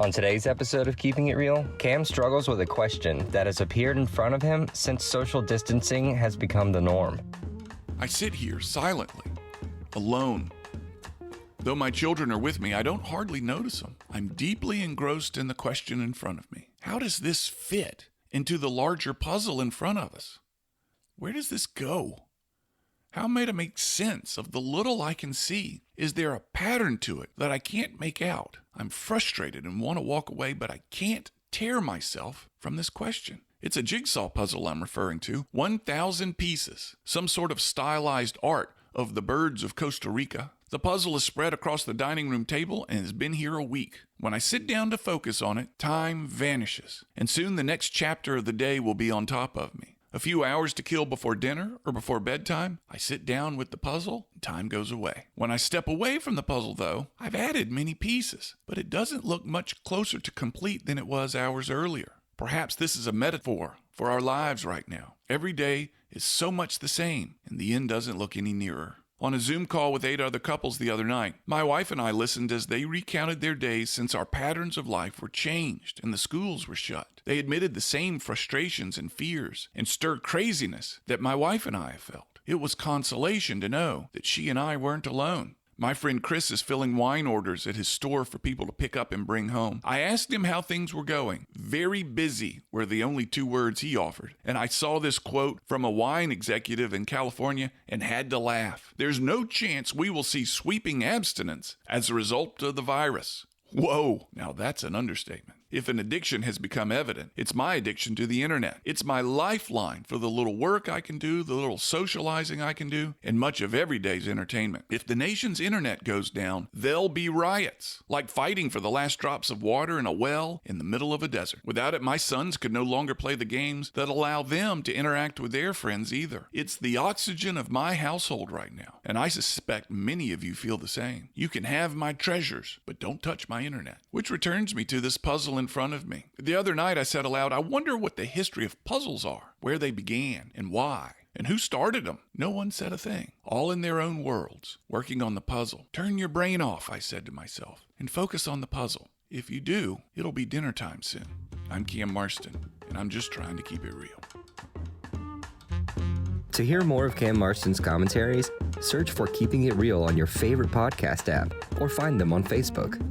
On today's episode of Keeping It Real, Cam struggles with a question that has appeared in front of him since social distancing has become the norm. I sit here silently, alone. Though my children are with me, I don't hardly notice them. I'm deeply engrossed in the question in front of me. How does this fit into the larger puzzle in front of us? Where does this go? How am I to make sense of the little I can see? Is there a pattern to it that I can't make out? I'm frustrated and want to walk away, but I can't tear myself from this question. It's a jigsaw puzzle I'm referring to. 1,000 pieces. Some sort of stylized art of the birds of Costa Rica. The puzzle is spread across the dining room table and has been here a week. When I sit down to focus on it, time vanishes, and soon the next chapter of the day will be on top of me. A few hours to kill before dinner or before bedtime, I sit down with the puzzle and time goes away. When I step away from the puzzle, though, I've added many pieces, but it doesn't look much closer to complete than it was hours earlier. Perhaps this is a metaphor for our lives right now. Every day is so much the same, and the end doesn't look any nearer. On a Zoom call with 8 other couples the other night, my wife and I listened as they recounted their days since our patterns of life were changed and the schools were shut. They admitted the same frustrations and fears and stirred craziness that my wife and I have felt. It was consolation to know that she and I weren't alone. My friend Chris is filling wine orders at his store for people to pick up and bring home. I asked him how things were going. Very busy were the only 2 words he offered. And I saw this quote from a wine executive in California and had to laugh. There's no chance we will see sweeping abstinence as a result of the virus. Whoa, now that's an understatement. If an addiction has become evident, it's my addiction to the internet. It's my lifeline for the little work I can do, the little socializing I can do, and much of every day's entertainment. If the nation's internet goes down, there'll be riots, like fighting for the last drops of water in a well in the middle of a desert. Without it, my sons could no longer play the games that allow them to interact with their friends either. It's the oxygen of my household right now, and I suspect many of you feel the same. You can have my treasures, but don't touch my internet. Which returns me to this puzzle in front of me. The other night I said aloud, I wonder what the history of puzzles are, where they began, and why, and who started them. No one said a thing. All in their own worlds, working on the puzzle. Turn your brain off, I said to myself, and focus on the puzzle. If you do, it'll be dinner time soon. I'm Cam Marston, and I'm just trying to keep it real. To hear more of Cam Marston's commentaries, search for Keeping It Real on your favorite podcast app or find them on Facebook.